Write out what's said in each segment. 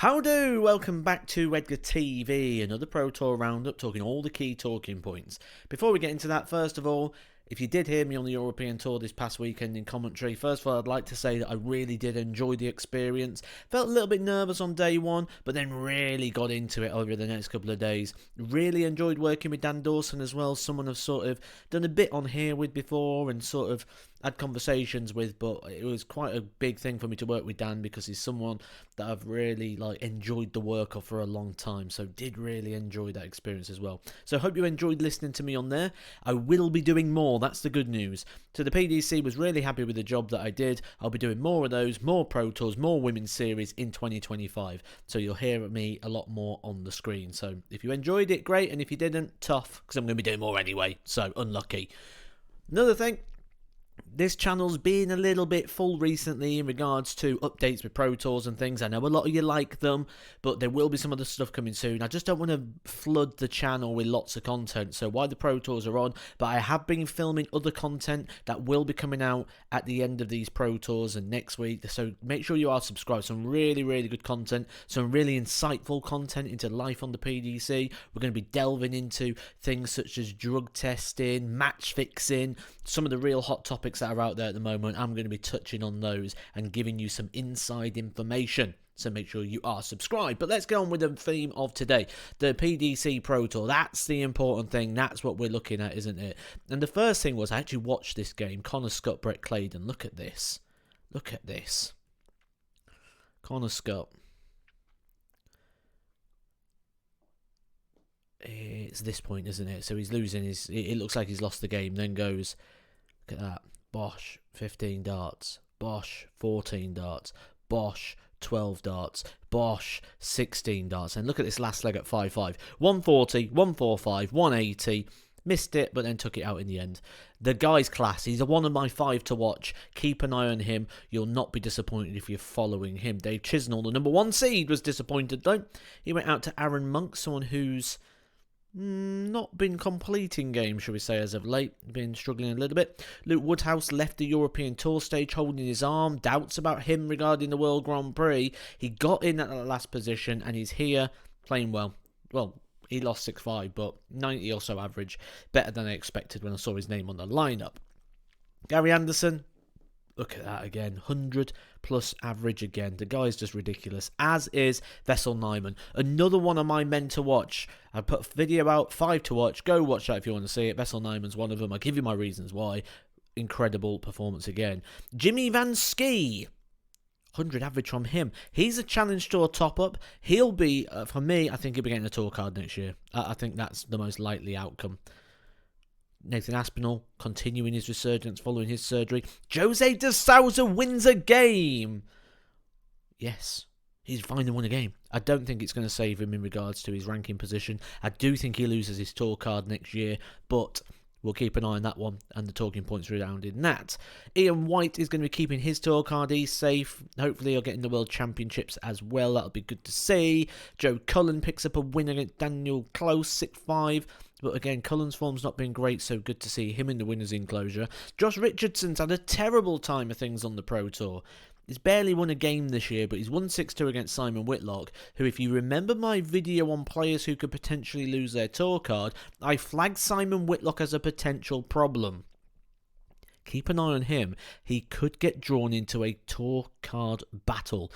How do? Welcome back to Edgar TV, another Pro Tour roundup talking all the key talking points. Before we get into that, first of all, if you did hear me on the European Tour this past weekend in commentary, first of all, I'd like to say that I really did enjoy the experience. Felt a little bit nervous on day one, but then really got into it over the next couple of days. Really enjoyed working with Dan Dawson as well, someone I've sort of done a bit on here with before and sort of had conversations with, but it was quite a big thing for me to work with Dan because he's someone that I've really enjoyed the work of for a long time, so did really enjoy that experience as well. So hope you enjoyed listening to me on there. I will be doing more, that's the good news. So the PDC was really happy with the job that I did. I'll be doing more of those, more Pro Tours, more Women's Series in 2025, so you'll hear me a lot more on the screen. So if you enjoyed it, great, and if you didn't, tough, because I'm going to be doing more anyway, so unlucky. Another thing, this channel's been a little bit full recently in regards to updates with Pro Tours and things. I know a lot of you like them, but there will be some other stuff coming soon. I just don't want to flood the channel with lots of content, so while the Pro Tours are on, but I have been filming other content that will be coming out at the end of these Pro Tours and next week, so make sure you are subscribed. Some really, really good content, some really insightful content into life on the PDC. We're going to be delving into things such as drug testing, match fixing, some of the real hot topics that are out there at the moment. I'm going to be touching on those and giving you some inside information, so make sure you are subscribed. But let's get on with the theme of today, the PDC Pro Tour. That's the important thing, that's what we're looking at, isn't it? And the first thing was, I actually watched this game, Connor Scott, Brett Claydon. Look at this, Connor Scott. It's this point, isn't it? So he's losing his, it looks like he's lost the game, then goes, look at that, Bosch 15 darts, Bosch 14 darts, Bosch 12 darts, Bosch 16 darts, and look at this last leg at 5-5, 140, 145, 180, missed it, but then took it out in the end. The guy's class. He's one of my 5 to watch. Keep an eye on him. You'll not be disappointed if you're following him. Dave Chisnall, the number 1 seed, was disappointed though. He went out to Aaron Monk, someone who's not been completing games, shall we say, as of late. Been struggling a little bit. Luke Woodhouse left the European Tour stage holding his arm. Doubts about him regarding the World Grand Prix. He got in at the last position and he's here playing well. Well, he lost 6-5, but 90 or so average. Better than I expected when I saw his name on the lineup. Gary Anderson, look at that again, 100 plus average again. The guy's just ridiculous, as is Vessel Nyman. Another one of my men to watch. I put a video out, 5 to watch. Go watch that if you want to see it. Vessel Nyman's one of them. I'll give you my reasons why. Incredible performance again. Jimmy Van Ski, 100 average from him. He's a Challenge Tour top-up. He'll be, for me, I think he'll be getting a tour card next year. I think that's the most likely outcome. Nathan Aspinall continuing his resurgence following his surgery. Jose de Souza wins a game. Yes, he's finally won a game. I don't think it's going to save him in regards to his ranking position. I do think he loses his tour card next year, but we'll keep an eye on that one and the talking points surrounding that. Ian White is going to be keeping his tour card. He's safe. Hopefully he'll get in the World Championships as well. That'll be good to see. Joe Cullen picks up a win against Daniel Close, 6-5. But again, Cullen's form's not been great, so good to see him in the winner's enclosure. Josh Richardson's had a terrible time of things on the Pro Tour. He's barely won a game this year, but he's won 6-2 against Simon Whitlock, who, if you remember my video on players who could potentially lose their tour card, I flagged Simon Whitlock as a potential problem. Keep an eye on him. He could get drawn into a tour card battle.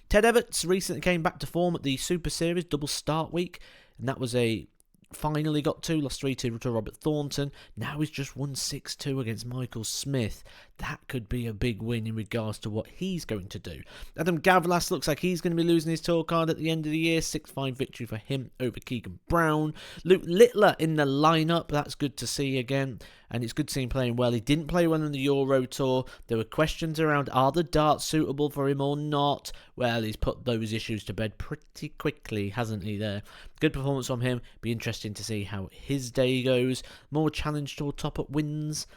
Ted Everts recently came back to form at the Super Series double start week, and that was finally got 2, lost 3-2 to Robert Thornton. Now he's just won 6-2 against Michael Smith. That could be a big win in regards to what he's going to do. Adam Gavlas looks like he's going to be losing his tour card at the end of the year. 6-5 victory for him over Keegan Brown. Luke Littler in the lineup. That's good to see again. And it's good to see him playing well. He didn't play well in the Euro Tour. There were questions around, are the darts suitable for him or not? Well, he's put those issues to bed pretty quickly, hasn't he there? Good performance from him. Be interesting to see how his day goes. More Challenge Tour top-up wins.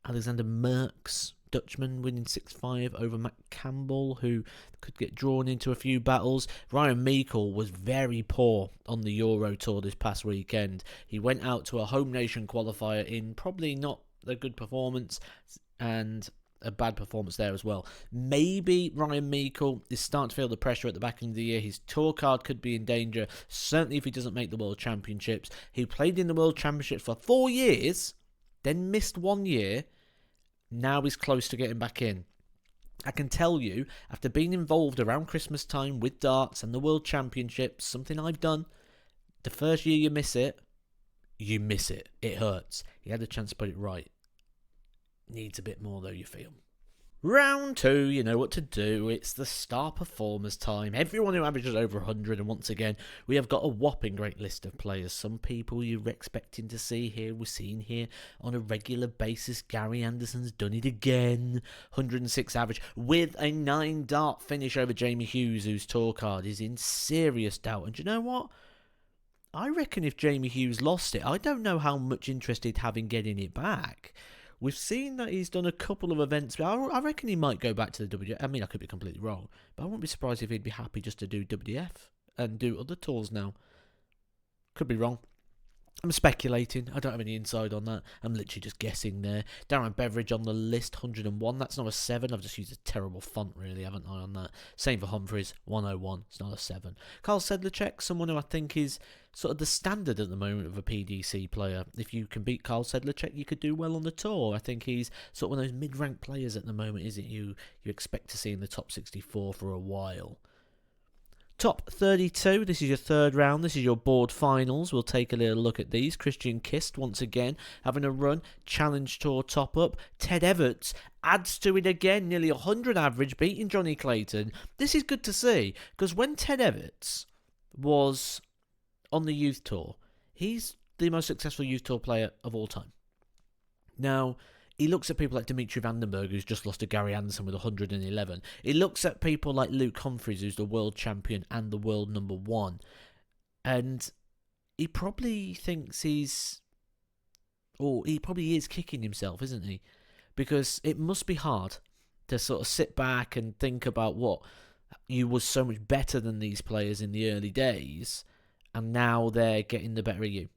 Alexander Merckx, Dutchman, winning 6-5 over Matt Campbell, who could get drawn into a few battles. Ryan Meikle was very poor on the Euro Tour this past weekend. He went out to a home nation qualifier in probably not a good performance, and a bad performance there as well. Maybe Ryan Meikle is starting to feel the pressure at the back end of the year. His tour card could be in danger, certainly if he doesn't make the World Championships. He played in the World Championships for 4 years, then missed 1 year. Now he's close to getting back in. I can tell you, after being involved around Christmas time with darts and the World Championships, something I've done, the first year you miss it, you miss it. It hurts. He had a chance to put it right. Needs a bit more though, you feel. Round 2, you know what to do. It's the star performers time. Everyone who averages over 100, and once again, we have got a whopping great list of players. Some people you're expecting to see here, we're seeing here on a regular basis. Gary Anderson's done it again. 106 average with a 9 dart finish over Jamie Hughes, whose tour card is in serious doubt. And do you know what? I reckon if Jamie Hughes lost it, I don't know how much interest he'd have in getting it back. We've seen that he's done a couple of events, but I reckon he might go back to the WF. I mean, I could be completely wrong, but I wouldn't be surprised if he'd be happy just to do WF and do other tours now. Could be wrong. I'm speculating. I don't have any inside on that. I'm literally just guessing there. Darren Beveridge on the list, 101. That's not a 7. I've just used a terrible font, really, haven't I, on that? Same for Humphreys, 101. It's not a 7. Carl Sedlacek, someone who I think is sort of the standard at the moment of a PDC player. If you can beat Carl Sedlacek, you could do well on the tour. I think he's sort of one of those mid-ranked players at the moment, isn't you expect to see in the top 64 for a while. Top 32, this is your third round, this is your board finals. We'll take a little look at these. Christian Kist, once again, having a run. Challenge Tour top-up. Ted Everts adds to it again, nearly 100 average, beating Johnny Clayton. This is good to see, because when Ted Everts was on the Youth Tour, he's the most successful Youth Tour player of all time. Now, he looks at people like Dimitri Vandenberg, who's just lost to Gary Anderson with 111. He looks at people like Luke Humphreys, who's the world champion and the world number 1. And he probably thinks he probably is kicking himself, isn't he? Because it must be hard to sort of sit back and think about what you was so much better than these players in the early days, and now they're getting the better of you.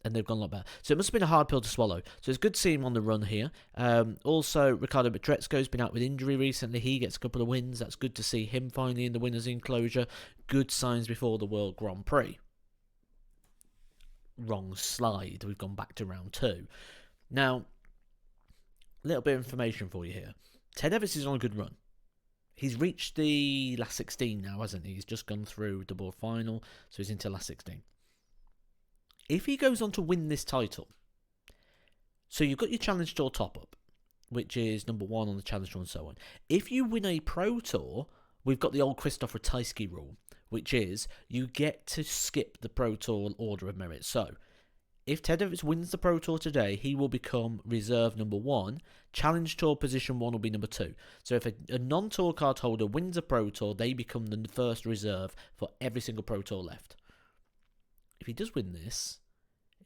And they've gone a lot better. So it must have been a hard pill to swallow. So it's good to see him on the run here. Also, Ricardo Petresco's been out with injury recently. He gets a couple of wins. That's good to see him finally in the winner's enclosure. Good signs before the World Grand Prix. Wrong slide. We've gone back to round 2. Now, a little bit of information for you here. Ted Everts is on a good run. He's reached the last 16 now, hasn't he? He's just gone through the board final, so he's into last 16. If he goes on to win this title, so you've got your Challenge Tour top-up, which is number 1 on the Challenge Tour and so on. If you win a Pro Tour, we've got the old Christoph Ratajski rule, which is you get to skip the Pro Tour order of merit. So, if Ted Everts wins the Pro Tour today, he will become reserve number 1. Challenge Tour position 1 will be number 2. So if a non-tour card holder wins a Pro Tour, they become the first reserve for every single Pro Tour left. If he does win this,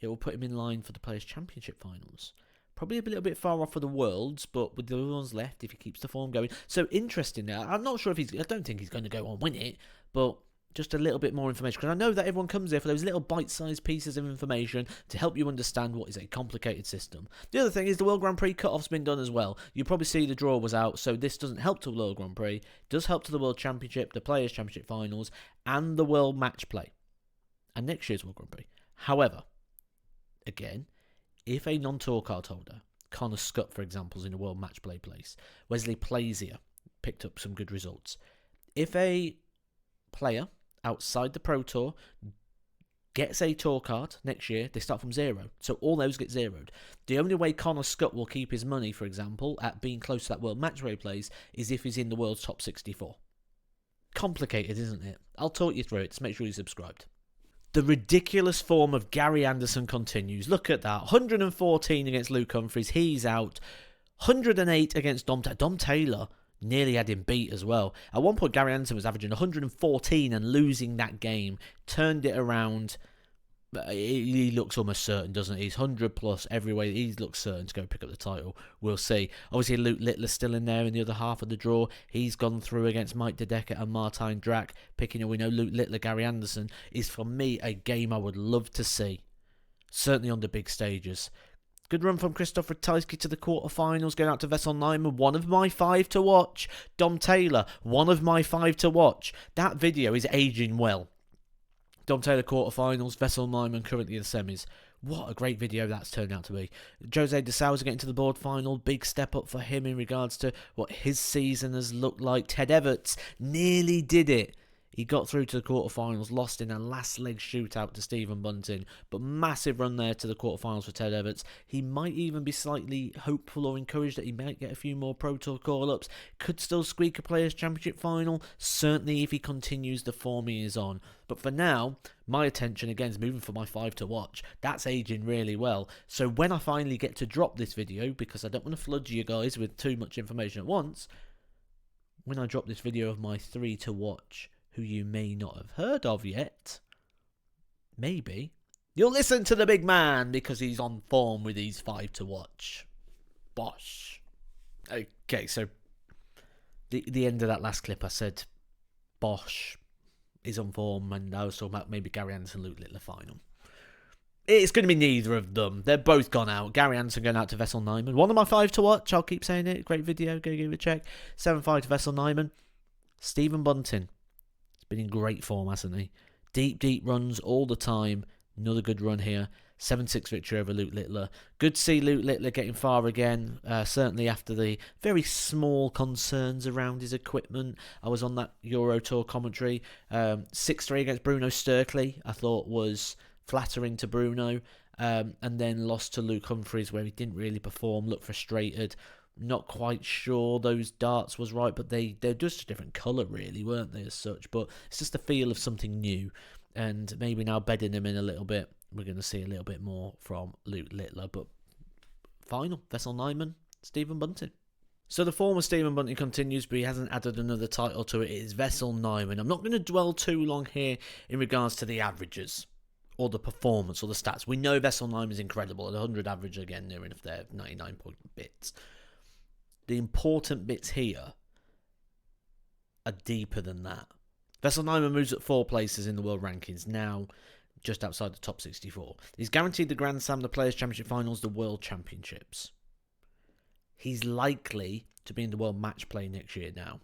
it will put him in line for the Players' Championship finals. Probably a little bit far off for the Worlds, but with the other ones left, if he keeps the form going. So interesting now. I'm not sure if I don't think he's going to go on win it, but just a little bit more information. Because I know that everyone comes here for those little bite-sized pieces of information to help you understand what is a complicated system. The other thing is the World Grand Prix cut-off's been done as well. You probably see the draw was out, so this doesn't help to the World Grand Prix. It does help to the World Championship, the Players' Championship finals, and the World Match Play. And next year's World Grand Prix. However, again, if a non-tour card holder, Connor Scott, for example, is in a World Match Play place, Wesley Plazier picked up some good results. If a player outside the Pro Tour gets a tour card next year, they start from 0. So all those get zeroed. The only way Connor Scott will keep his money, for example, at being close to that World Match Play place is if he's in the world's top 64. Complicated, isn't it? I'll talk you through it, so make sure you're subscribed. The ridiculous form of Gary Anderson continues. Look at that. 114 against Luke Humphreys. He's out. 108 against Dom Taylor. Nearly had him beat as well. At one point, Gary Anderson was averaging 114 and losing that game. Turned it around. He looks almost certain, doesn't he? He's 100 plus every way. He looks certain to go pick up the title. We'll see. Obviously, Luke Littler's still in there in the other half of the draw. He's gone through against Mike De Decker and Martijn Drack. Picking up, we know Luke Littler, Gary Anderson is, for me, a game I would love to see. Certainly on the big stages. Good run from Krzysztof Ratajski to the quarterfinals, going out to Vessel Nyman, one of my 5 to watch. Dom Taylor, one of my 5 to watch. That video is aging well. Dom Taylor quarterfinals, Vessel Nyman currently in the semis. What a great video that's turned out to be. Jose de Sousa getting to the board final. Big step up for him in regards to what his season has looked like. Ted Everts nearly did it. He got through to the quarterfinals, lost in a last leg shootout to Stephen Bunting, but massive run there to the quarterfinals for Ted Everts. He might even be slightly hopeful or encouraged that he might get a few more Pro Tour call-ups. Could still squeak a Players' Championship final, certainly if he continues the form he is on. But for now, my attention again is moving for my 5 to watch. That's aging really well. So when I finally get to drop this video, because I don't want to flood you guys with too much information at once, when I drop this video of my 3 to watch, who you may not have heard of yet, maybe you'll listen to the big man because he's on form with these 5 to watch. Bosh. Okay, so the end of that last clip, I said Bosh is on form, and I was talking about maybe Gary Anderson, Luke Littler final. It's going to be neither of them. They're both gone out. Gary Anderson going out to Vessel Nyman. One of my 5 to watch. I'll keep saying it. Great video. Go give it a check. 7-5 to Vessel Nyman. Stephen Bunting. Been in great form, hasn't he? Deep runs all the time. Another good run here. 7-6 victory over Luke Littler. Good to see Luke Littler getting far again. Certainly after the very small concerns around his equipment. I was on that Euro Tour commentary. 6-3 against Bruno Sturkley, I thought was flattering to Bruno. And then lost to Luke Humphries, where he didn't really perform. Looked frustrated. Not quite sure those darts was right, but they're just a different colour really, weren't they, as such? But it's just the feel of something new, and maybe now bedding him in a little bit, we're going to see a little bit more from Luke Littler. But final, Vessel Nyman, Stephen Bunting. So the form of Stephen Bunting continues, but he hasn't added another title to it. It is Vessel Nyman. I'm not going to dwell too long here in regards to the averages, or the performance, or the stats. We know Vessel Nyman is incredible at 100 average, again, near enough there, 99 point bits. The important bits here are deeper than that. Vessel Nyman moves at 4 places in the world rankings, now just outside the top 64. He's guaranteed the Grand Slam, the Players' Championship Finals, the World Championships. He's likely to be in the World Match Play next year now.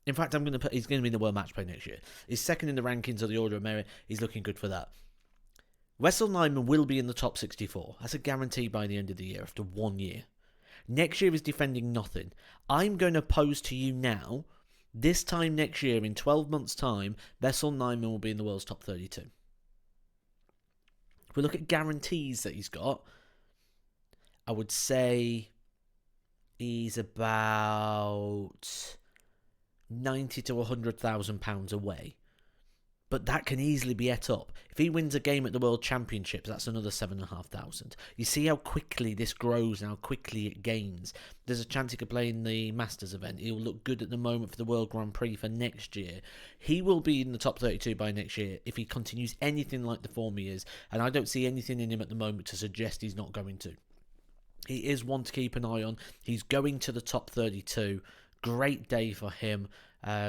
In fact, he's going to be in the World Match Play next year. He's second in the rankings of the Order of Merit. He's looking good for that. Vessel Nyman will be in the top 64. That's a guarantee by the end of the year, after 1 year. Next year is defending nothing. I'm going to pose to you now, this time next year, in 12 months' time, Vessel Nyman will be in the world's top 32. If we look at guarantees that he's got, I would say he's about 90 to £100,000 away. But that can easily be ate up. If he wins a game at the World Championships, that's another 7,500. You see how quickly this grows and how quickly it gains. There's a chance he could play in the Masters event. He'll look good at the moment for the World Grand Prix for next year. He will be in the top 32 by next year if he continues anything like the form he is. And I don't see anything in him at the moment to suggest he's not going to. He is one to keep an eye on. He's going to the top 32. Great day for him.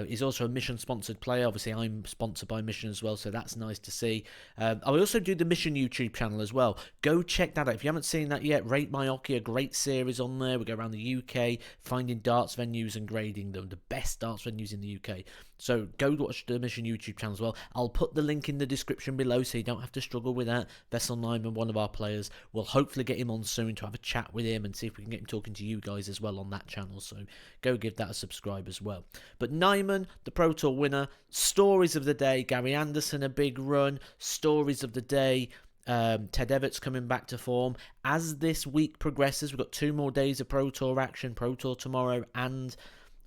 He's also a Mission-sponsored player. Obviously, I'm sponsored by Mission as well, so that's nice to see. I also do the Mission YouTube channel as well. Go check that out. If you haven't seen that yet, Rate My Hockey, a great series on there. We go around the UK, finding darts venues and grading them, the best darts venues in the UK. So go watch the Mission YouTube channel as well. I'll put the link in the description below so you don't have to struggle with that. Vessel Nyman, one of our players. We'll hopefully get him on soon to have a chat with him and see if we can get him talking to you guys as well on that channel. So go give that a subscribe as well. But Nyman, the Pro Tour winner. Stories of the day. Gary Anderson, a big run. Stories of the day. Ted Everts coming back to form. As this week progresses, we've got 2 more days of Pro Tour action. Pro Tour tomorrow and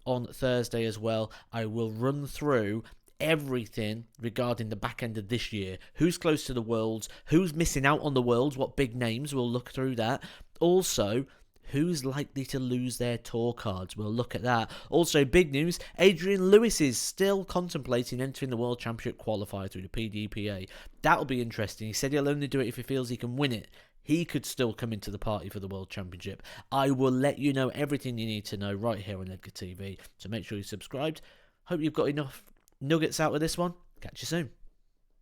on Thursday as well. I will run through everything regarding the back end of this year. Who's close to the Worlds? Who's missing out on the Worlds? What big names? We'll look through that. Also, who's likely to lose their tour cards? We'll look at that. Also, big news, Adrian Lewis is still contemplating entering the World Championship qualifier through the PDPA. That'll be interesting. He said he'll only do it if he feels he can win it. He could still come into the party for the World Championship. I will let you know everything you need to know right here on Edgar TV. So make sure you're subscribed. Hope you've got enough nuggets out of this one. Catch you soon.